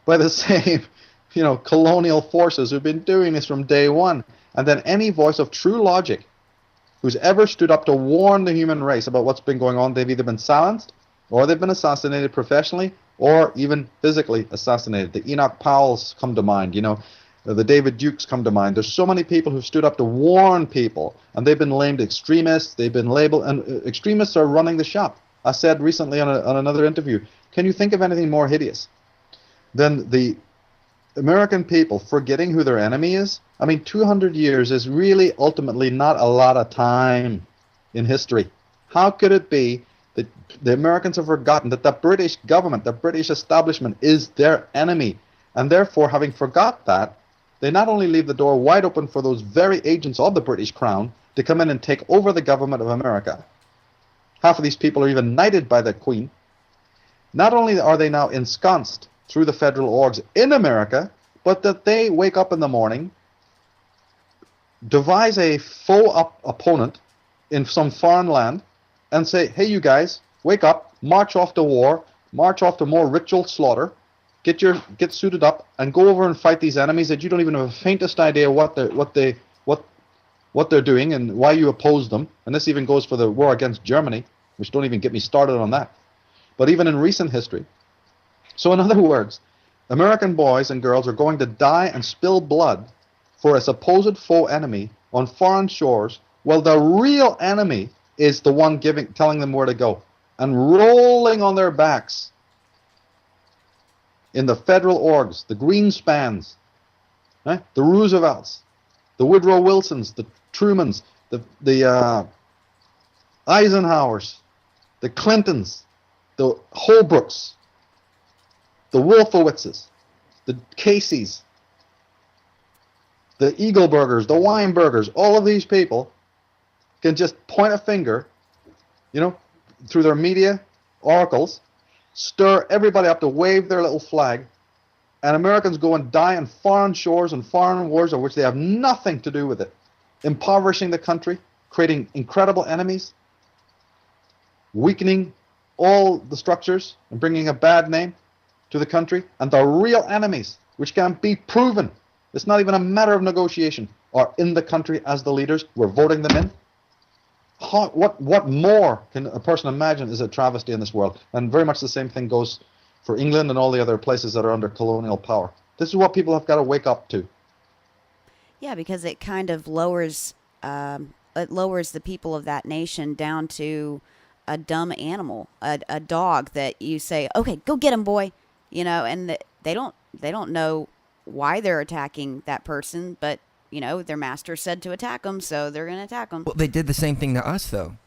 by the same, colonial forces who've been doing this from day one. And then any voice of true logic who's ever stood up to warn the human race about what's been going on, they've either been silenced or they've been assassinated professionally or even physically assassinated. The Enoch Powells come to mind, the David Dukes come to mind. There's so many people who've stood up to warn people, and they've been labeled extremists, they've been labeled, and extremists are running the shop. I said recently on another interview, can you think of anything more hideous than the American people forgetting who their enemy is? I mean, 200 years is really ultimately not a lot of time in history. How could it be that the Americans have forgotten that the British government, the British establishment is their enemy? And therefore, having forgot that, they not only leave the door wide open for those very agents of the British Crown to come in and take over the government of America. Half of these people are even knighted by the Queen. Not only are they now ensconced through the federal orgs in America, but that they wake up in the morning, devise a faux opponent in some foreign land, and say, hey, you guys, wake up, march off to war, march off to more ritual slaughter, get suited up, and go over and fight these enemies that you don't even have the faintest idea what they're doing and why you oppose them. And this even goes for the war against Germany, which don't even get me started on that. But even in recent history. So in other words, American boys and girls are going to die and spill blood for a supposed faux enemy on foreign shores, while the real enemy is the one telling them where to go and rolling on their backs in the federal orgs, the Greenspans, the Roosevelts, the Woodrow Wilsons, the Trumans, the Eisenhowers, the Clintons, the Holbrooks, the Wolfowitzes, the Caseys, the Eagleburgers, the Weinbergers. All of these people can just point a finger, through their media oracles, stir everybody up to wave their little flag, and Americans go and die on foreign shores and foreign wars of which they have nothing to do with it, impoverishing the country, creating incredible enemies, weakening all the structures and bringing a bad name to the country, and the real enemies, which can be proven, it's not even a matter of negotiation, are in the country as the leaders. We're voting them in. What more can a person imagine is a travesty in this world? And very much the same thing goes for England and all the other places that are under colonial power. This is what people have got to wake up to. Yeah, because it kind of lowers the people of that nation down to a dumb animal, a dog that you say, okay, go get him, boy, and they don't know why they're attacking that person, but their master said to attack them, so they're going to attack them. Well, they did the same thing to us, though,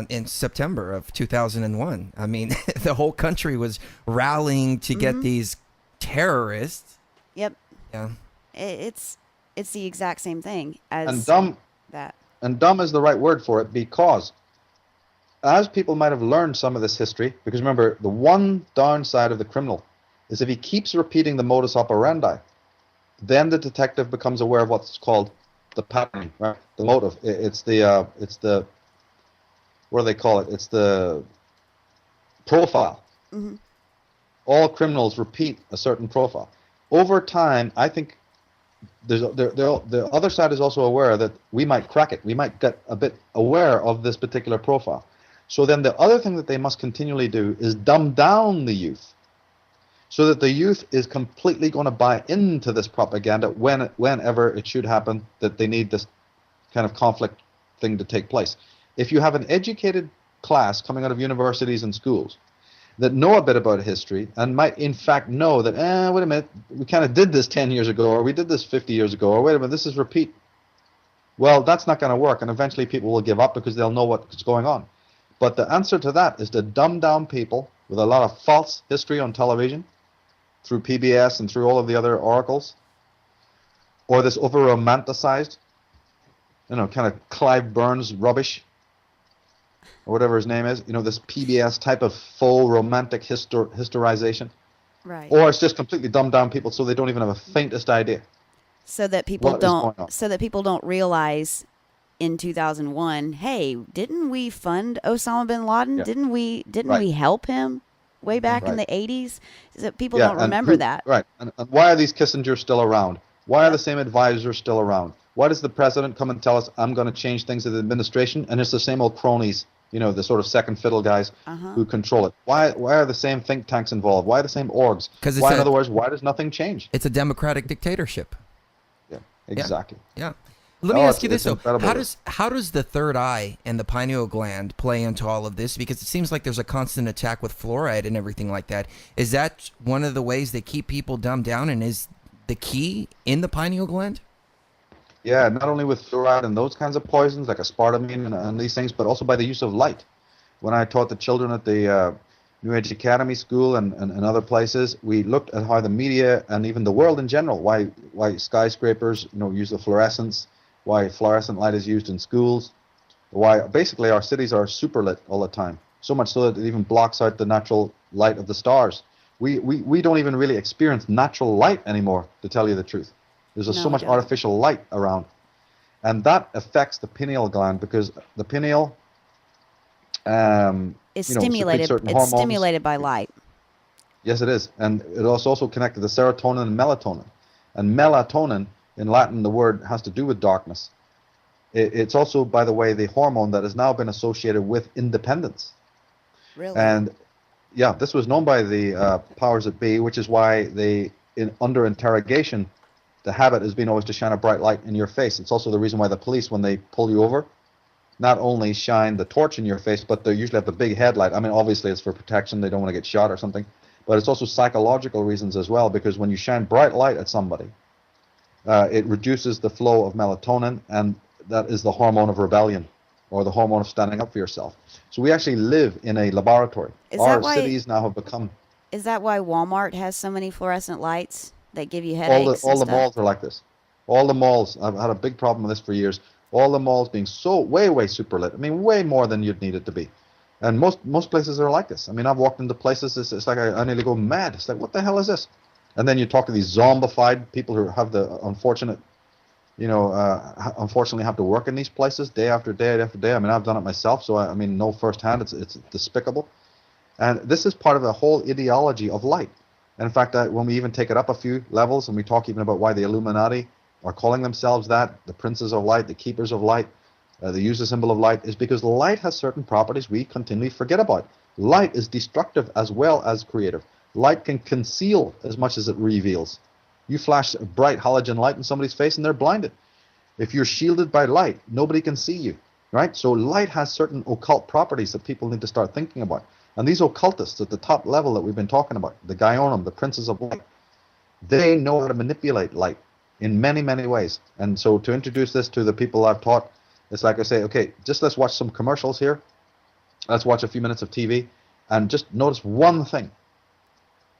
in September of 2001. I mean, the whole country was rallying to get these terrorists. Yep. Yeah. It's the exact same thing as and dumb, that. And dumb is the right word for it, because as people might have learned some of this history, because remember, the one downside of the criminal is if he keeps repeating the modus operandi, then the detective becomes aware of what's called the pattern, right? The motive. It's the what do they call it? It's the profile. Mm-hmm. All criminals repeat a certain profile. Over time, I think the other side is also aware that we might crack it. We might get a bit aware of this particular profile. So then the other thing that they must continually do is dumb down the youth, so that the youth is completely going to buy into this propaganda whenever it should happen that they need this kind of conflict thing to take place. If you have an educated class coming out of universities and schools that know a bit about history and might in fact know that, wait a minute, we kind of did this 10 years ago, or we did this 50 years ago, or wait a minute, this is repeat. Well, that's not going to work, and eventually people will give up because they'll know what's going on. But the answer to that is to dumb down people with a lot of false history on television, through PBS and through all of the other oracles, or this over-romanticized, kind of Clive Burns rubbish, or whatever his name is, this PBS type of faux romantic historization. Right. Or it's just completely dumbed down people so they don't even have a faintest idea. So that people don't realize in 2001, hey, didn't we fund Osama bin Laden? Yeah. Didn't we help him? way back in Right. the 80s? Is that people Yeah, don't and remember that. right. And why are these Kissingers still around? Why are Yep. the same advisors still around? Why does the president come and tell us, I'm going to change things in the administration? And it's the same old cronies, the sort of second fiddle guys Uh-huh. who control it. Why are the same think tanks involved? Why are the same orgs? Because Why, in other words, why does nothing change? it's a democratic dictatorship. Yeah, exactly. Yeah. Let me Oh, ask you this it's though: incredible. how does the third eye and the pineal gland play into all of this? Because it seems like there's a constant attack with fluoride and everything like that. Is that one of the ways they keep people dumbed down, and is the key in the pineal gland? Yeah, not only with fluoride and those kinds of poisons like aspartame and these things, but also by the use of light. When I taught the children at the New Age Academy School and other places, we looked at how the media and even the world in general, why skyscrapers use the fluorescence, why fluorescent light is used in schools, why basically our cities are super lit all the time, so much so that it even blocks out the natural light of the stars. We don't even really experience natural light anymore, to tell you the truth. There's so No, we much don't. artificial light around. And that affects the pineal gland because the pineal It's secretes stimulated. certain It's hormones. stimulated by light. Yes, it is. And it is also connected to serotonin and melatonin. And melatonin, in Latin, the word has to do with darkness. It's also, by the way, the hormone that has now been associated with independence. Really? And yeah, this was known by the powers that be, which is why under interrogation, the habit has been always to shine a bright light in your face. It's also the reason why the police, when they pull you over, not only shine the torch in your face, but they usually have the big headlight. I mean, obviously it's for protection. They don't want to get shot or something. But it's also psychological reasons as well, because when you shine bright light at somebody, it reduces the flow of melatonin, and that is the hormone of rebellion, or the hormone of standing up for yourself. So we actually live in a laboratory. Is Our that why- cities now have become... Is that why Walmart has so many fluorescent lights that give you all headaches the and the stuff? malls are like this. All the malls, I've had a big problem with this for years. All the malls being so way super lit. I mean, way more than you'd need it to be. And most places are like this. I mean, I've walked into places, it's like I nearly go mad. It's like, what the hell is this? And then you talk to these zombified people who have the unfortunate, unfortunately have to work in these places day after day after day. I mean, I've done it myself, so I mean, know firsthand, it's despicable. And this is part of the whole ideology of light. And in fact, when we even take it up a few levels and we talk even about why the Illuminati are calling themselves that, the princes of light, the keepers of light, they use the symbol of light, is because light has certain properties we continually forget about. Light is destructive as well as creative. Light can conceal as much as it reveals. You flash a bright halogen light in somebody's face and they're blinded. If you're shielded by light, nobody can see you, right? So light has certain occult properties that people need to start thinking about. And these occultists at the top level that we've been talking about, the Gaionium, the princes of light, they know how to manipulate light in many ways. And so to introduce this to the people I've taught, it's like I say, okay, just let's watch some commercials here. Let's watch a few minutes of TV and just notice one thing.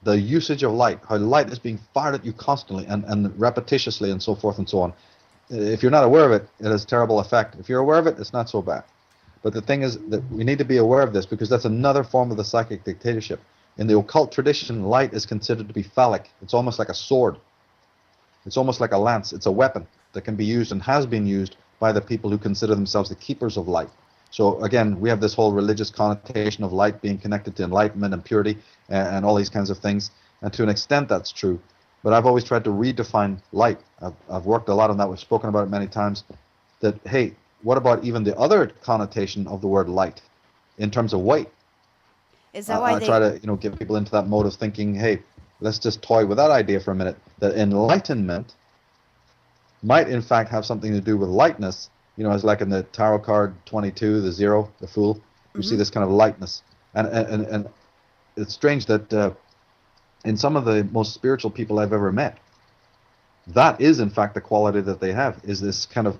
The usage of light, how light is being fired at you constantly and repetitiously and so forth and so on. If you're not aware of it, it has a terrible effect. If you're aware of it, it's not so bad. But the thing is that we need to be aware of this because that's another form of the psychic dictatorship. In the occult tradition, light is considered to be phallic. It's almost like a sword. It's almost like a lance. It's a weapon that can be used and has been used by the people who consider themselves the keepers of light. So again, we have this whole religious connotation of light being connected to enlightenment and purity and all these kinds of things. And to an extent, that's true. But I've always tried to redefine light. I've worked a lot on that. We've spoken about it many times. That, hey, what about even the other connotation of the word light in terms of weight? Is that why I try to get people into that mode of thinking, hey, let's just toy with that idea for a minute, that enlightenment might in fact have something to do with lightness, as like in the tarot card 22, the zero, the fool, you see this kind of lightness. And it's strange that in some of the most spiritual people I've ever met, that is in fact the quality that they have, is this kind of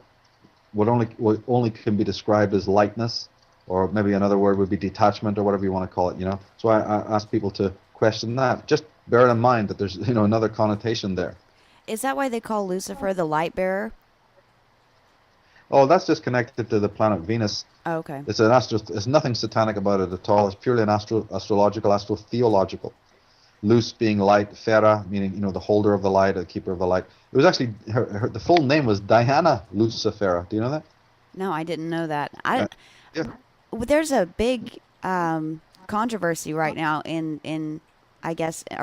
what only can be described as lightness, or maybe another word would be detachment, or whatever you want to call it, So I ask people to question that. Just bear in mind that there's, another connotation there. Is that why they call Lucifer the light bearer? Oh, that's just connected to the planet Venus. Oh, okay. It's nothing satanic about it at all. It's purely an astrological, astrotheological. Luz being light, Fera meaning the holder of the light, the keeper of the light. It was actually the full name was Diana Lucifera. Do you know that? No, I didn't know that. Yeah. There's a big controversy right now in I guess around